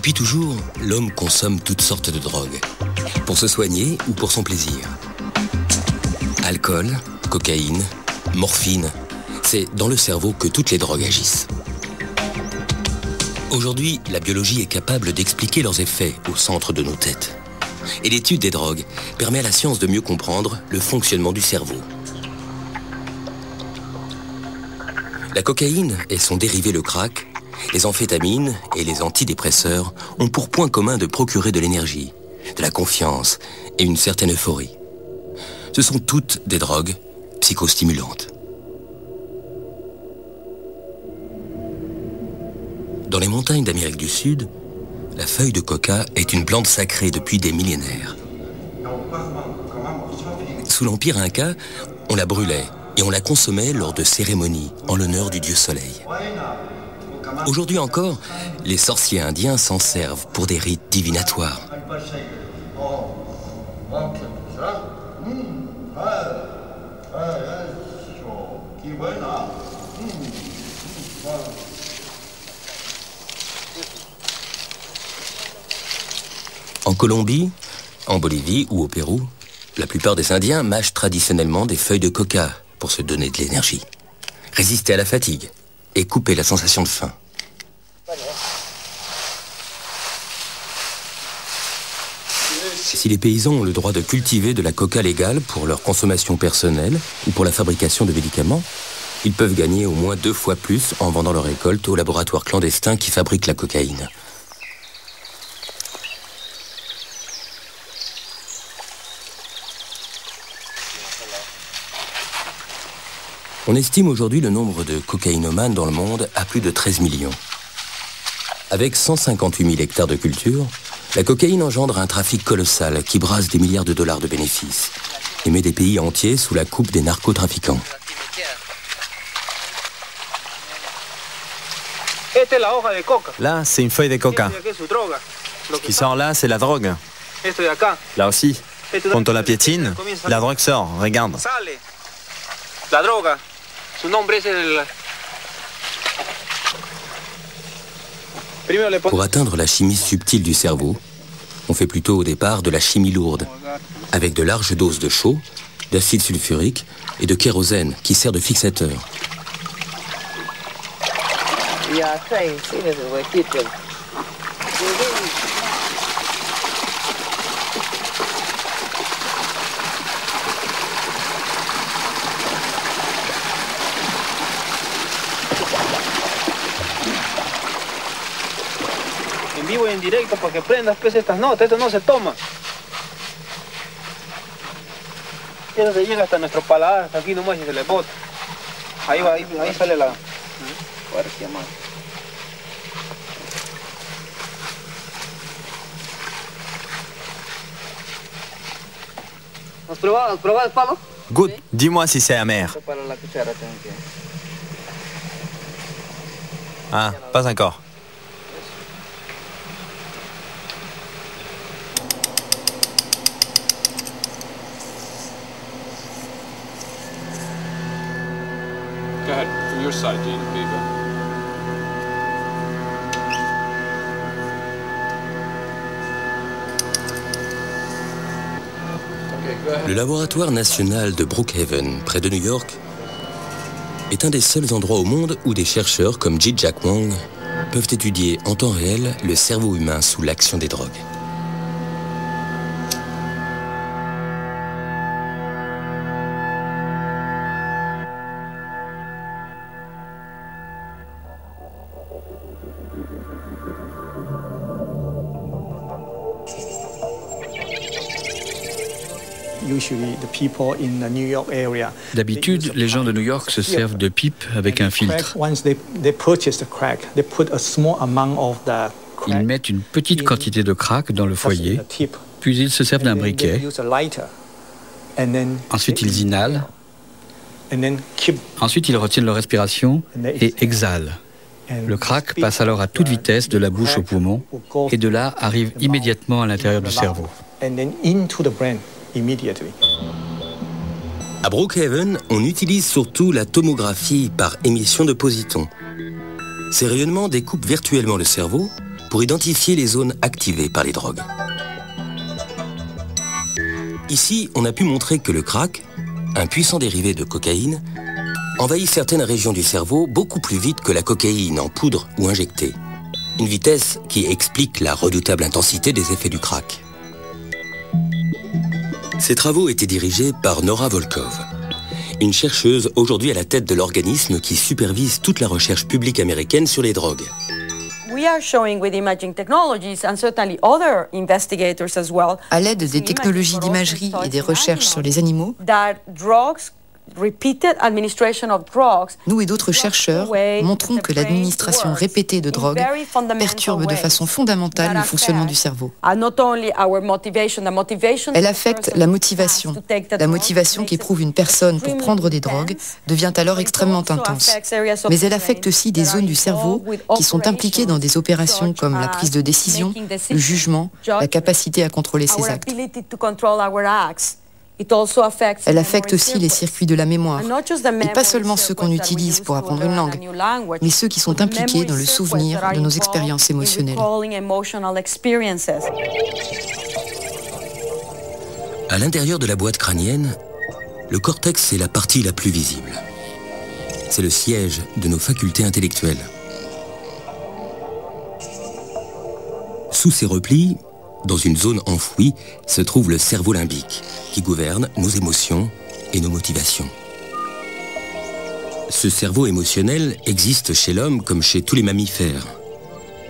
Depuis toujours, l'homme consomme toutes sortes de drogues, pour se soigner ou pour son plaisir. Alcool, cocaïne, morphine, c'est dans le cerveau que toutes les drogues agissent. Aujourd'hui, la biologie est capable d'expliquer leurs effets au centre de nos têtes. Et l'étude des drogues permet à la science de mieux comprendre le fonctionnement du cerveau. La cocaïne et son dérivé le crack, les amphétamines et les antidépresseurs ont pour point commun de procurer de l'énergie, de la confiance et une certaine euphorie. Ce sont toutes des drogues psychostimulantes. Dans les montagnes d'Amérique du Sud, la feuille de coca est une plante sacrée depuis des millénaires. Sous l'Empire Inca, on la brûlait et on la consommait lors de cérémonies en l'honneur du dieu soleil. Aujourd'hui encore, les sorciers indiens s'en servent pour des rites divinatoires. En Colombie, en Bolivie ou au Pérou, la plupart des Indiens mâchent traditionnellement des feuilles de coca pour se donner de l'énergie, résister à la fatigue et couper la sensation de faim. Si les paysans ont le droit de cultiver de la coca légale pour leur consommation personnelle ou pour la fabrication de médicaments, ils peuvent gagner au moins 2 fois plus en vendant leur récolte aux laboratoires clandestins qui fabriquent la cocaïne. On estime aujourd'hui le nombre de cocaïnomanes dans le monde à plus de 13 millions. Avec 158 000 hectares de culture, la cocaïne engendre un trafic colossal qui brasse des milliards de dollars de bénéfices et met des pays entiers sous la coupe des narcotrafiquants. Là, c'est une feuille de coca. Ce qui sort là, c'est la drogue. Là aussi. Quand on la piétine, la drogue sort. Regarde. Pour atteindre la chimie subtile du cerveau, on fait plutôt au départ de la chimie lourde, avec de larges doses de chaux, d'acide sulfurique et de kérosène qui sert de fixateur. Vivo y en directo para que prendas pues estas notas, esto no se toma. Eso se llega hasta nuestro paladar, hasta aquí nomás y se le bota. Ahí va, ahí sale la... ¿Has probado el palo? Goûte, dis-moi si c'est amer. Ah, pas encore. Go ahead, from your side, Gene, Viva. Le laboratoire national de Brookhaven, près de New York, est un des seuls endroits au monde où des chercheurs comme Ji-Jack Wang peuvent étudier en temps réel le cerveau humain sous l'action des drogues. D'habitude, les gens de New York se servent de pipe avec un filtre. Ils mettent une petite quantité de crack dans le foyer, puis ils se servent d'un briquet. Ensuite, ils inhalent. Ensuite, ils retiennent leur respiration et exhalent. Le crack passe alors à toute vitesse de la bouche au poumon et de là arrive immédiatement à l'intérieur du cerveau. À Brookhaven, on utilise surtout la tomographie par émission de positons. Ces rayonnements découpent virtuellement le cerveau pour identifier les zones activées par les drogues. Ici, on a pu montrer que le crack, un puissant dérivé de cocaïne, envahit certaines régions du cerveau beaucoup plus vite que la cocaïne en poudre ou injectée. Une vitesse qui explique la redoutable intensité des effets du crack. Ces travaux étaient dirigés par Nora Volkov, une chercheuse aujourd'hui à la tête de l'organisme qui supervise toute la recherche publique américaine sur les drogues. À l'aide des technologies d'imagerie et des recherches sur les animaux, nous et d'autres chercheurs montrons que l'administration répétée de drogues perturbe de façon fondamentale le fonctionnement du cerveau. Elle affecte la motivation. La motivation qu'éprouve une personne pour prendre des drogues devient alors extrêmement intense. Mais elle affecte aussi des zones du cerveau qui sont impliquées dans des opérations comme la prise de décision, le jugement, la capacité à contrôler ses actes. Elle affecte aussi les circuits de la mémoire, et pas seulement ceux qu'on utilise pour apprendre une langue, mais ceux qui sont impliqués dans le souvenir de nos expériences émotionnelles. À l'intérieur de la boîte crânienne, le cortex est la partie la plus visible. C'est le siège de nos facultés intellectuelles. Sous ces replis, dans une zone enfouie, se trouve le cerveau limbique, qui gouverne nos émotions et nos motivations. Ce cerveau émotionnel existe chez l'homme comme chez tous les mammifères.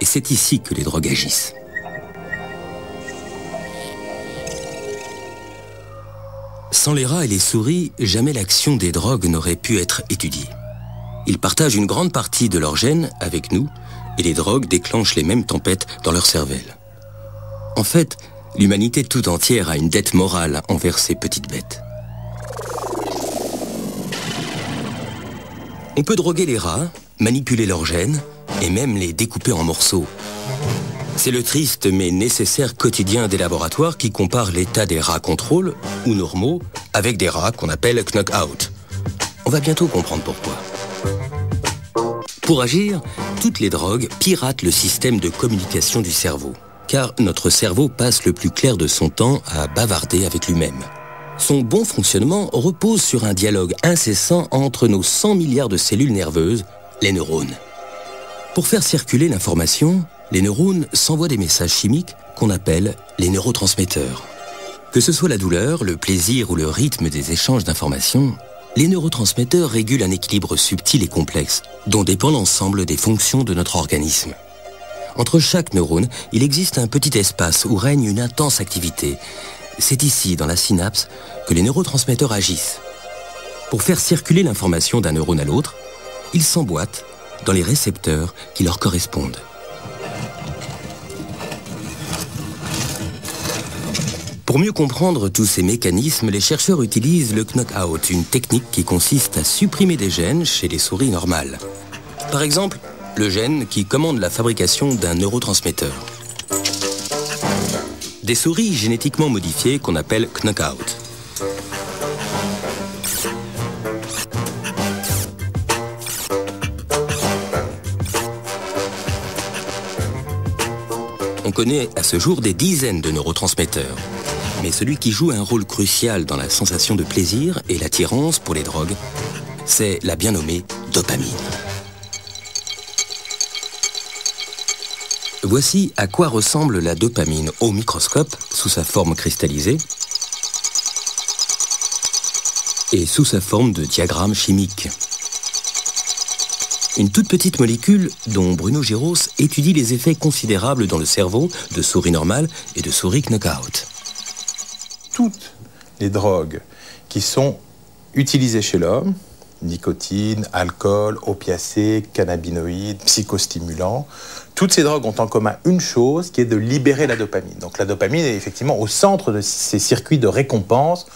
Et c'est ici que les drogues agissent. Sans les rats et les souris, jamais l'action des drogues n'aurait pu être étudiée. Ils partagent une grande partie de leurs gènes avec nous, et les drogues déclenchent les mêmes tempêtes dans leur cervelle. En fait, l'humanité tout entière a une dette morale envers ces petites bêtes. On peut droguer les rats, manipuler leurs gènes et même les découper en morceaux. C'est le triste mais nécessaire quotidien des laboratoires qui compare l'état des rats contrôle ou normaux avec des rats qu'on appelle knock-out. On va bientôt comprendre pourquoi. Pour agir, toutes les drogues piratent le système de communication du cerveau. Car notre cerveau passe le plus clair de son temps à bavarder avec lui-même. Son bon fonctionnement repose sur un dialogue incessant entre nos 100 milliards de cellules nerveuses, les neurones. Pour faire circuler l'information, les neurones s'envoient des messages chimiques qu'on appelle les neurotransmetteurs. Que ce soit la douleur, le plaisir ou le rythme des échanges d'informations, les neurotransmetteurs régulent un équilibre subtil et complexe, dont dépend l'ensemble des fonctions de notre organisme. Entre chaque neurone, il existe un petit espace où règne une intense activité. C'est ici, dans la synapse, que les neurotransmetteurs agissent. Pour faire circuler l'information d'un neurone à l'autre, ils s'emboîtent dans les récepteurs qui leur correspondent. Pour mieux comprendre tous ces mécanismes, les chercheurs utilisent le knock-out, une technique qui consiste à supprimer des gènes chez les souris normales. Par exemple, le gène qui commande la fabrication d'un neurotransmetteur. Des souris génétiquement modifiées qu'on appelle knock-out. On connaît à ce jour des dizaines de neurotransmetteurs. Mais celui qui joue un rôle crucial dans la sensation de plaisir et l'attirance pour les drogues, c'est la bien nommée dopamine. Voici à quoi ressemble la dopamine au microscope sous sa forme cristallisée et sous sa forme de diagramme chimique. Une toute petite molécule dont Bruno Giros étudie les effets considérables dans le cerveau de souris normales et de souris knock-out. Toutes les drogues qui sont utilisées chez l'homme, nicotine, alcool, opiacés, cannabinoïdes, psychostimulants, toutes ces drogues ont en commun une chose qui est de libérer la dopamine. Donc la dopamine est effectivement au centre de ces circuits de récompense,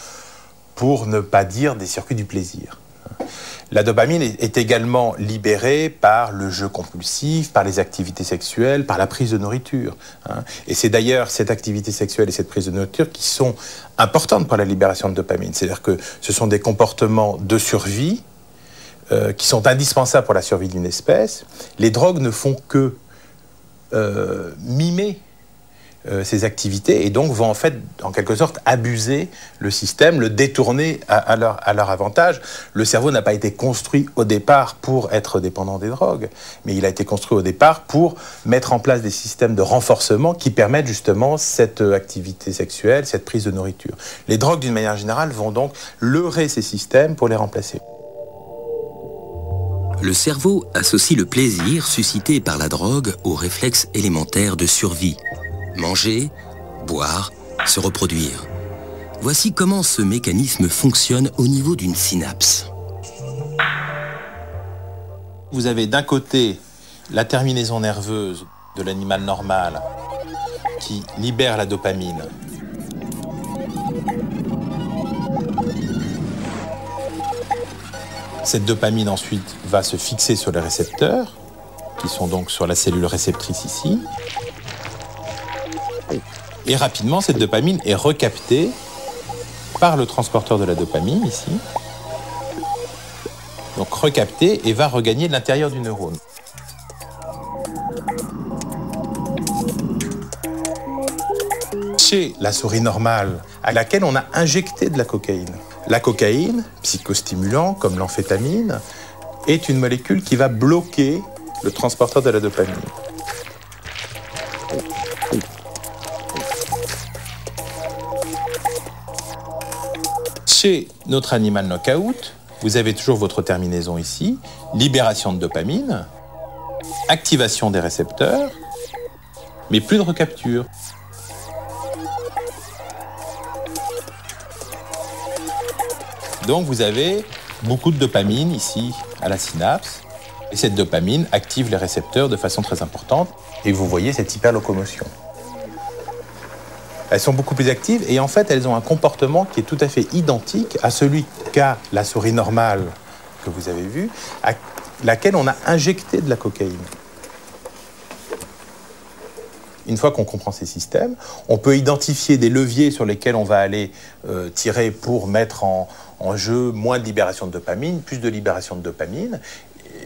pour ne pas dire des circuits du plaisir. La dopamine est également libérée par le jeu compulsif, par les activités sexuelles, par la prise de nourriture. Et c'est d'ailleurs cette activité sexuelle et cette prise de nourriture qui sont importantes pour la libération de dopamine. C'est-à-dire que ce sont des comportements de survie qui sont indispensables pour la survie d'une espèce. Les drogues ne font que mimer ces activités et donc vont en fait, en quelque sorte, abuser le système, le détourner à leur avantage. Le cerveau n'a pas été construit au départ pour être dépendant des drogues, mais il a été construit au départ pour mettre en place des systèmes de renforcement qui permettent justement cette activité sexuelle, cette prise de nourriture. Les drogues, d'une manière générale, vont donc leurrer ces systèmes pour les remplacer. Le cerveau associe le plaisir suscité par la drogue aux réflexes élémentaires de survie. Manger, boire, se reproduire. Voici comment ce mécanisme fonctionne au niveau d'une synapse. Vous avez d'un côté la terminaison nerveuse de l'animal normal qui libère la dopamine. Cette dopamine ensuite va se fixer sur les récepteurs, qui sont donc sur la cellule réceptrice ici. Et rapidement, cette dopamine est recaptée par le transporteur de la dopamine, ici. Donc recaptée et va regagner l'intérieur du neurone. Chez la souris normale, à laquelle on a injecté de la cocaïne. La cocaïne, psychostimulant comme l'amphétamine, est une molécule qui va bloquer le transporteur de la dopamine. Chez notre animal knockout, vous avez toujours votre terminaison ici, libération de dopamine, activation des récepteurs, mais plus de recapture. Donc vous avez beaucoup de dopamine ici à la synapse, et cette dopamine active les récepteurs de façon très importante, et vous voyez cette hyperlocomotion. Elles sont beaucoup plus actives et en fait elles ont un comportement qui est tout à fait identique à celui qu'a la souris normale que vous avez vue, à laquelle on a injecté de la cocaïne. Une fois qu'on comprend ces systèmes, on peut identifier des leviers sur lesquels on va aller tirer pour mettre en jeu moins de libération de dopamine, plus de libération de dopamine,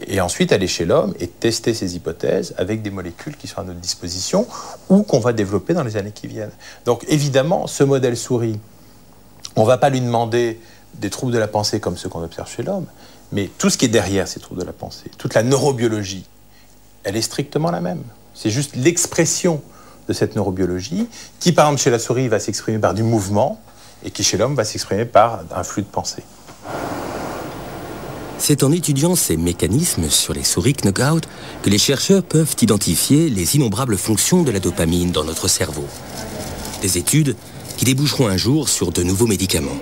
et ensuite aller chez l'homme et tester ces hypothèses avec des molécules qui sont à notre disposition ou qu'on va développer dans les années qui viennent. Donc évidemment, ce modèle souris, on ne va pas lui demander des troubles de la pensée comme ceux qu'on observe chez l'homme, mais tout ce qui est derrière ces troubles de la pensée, toute la neurobiologie, elle est strictement la même. C'est juste l'expression de cette neurobiologie qui, par exemple, chez la souris, va s'exprimer par du mouvement et qui, chez l'homme, va s'exprimer par un flux de pensée. C'est en étudiant ces mécanismes sur les souris knockout que les chercheurs peuvent identifier les innombrables fonctions de la dopamine dans notre cerveau. Des études qui déboucheront un jour sur de nouveaux médicaments.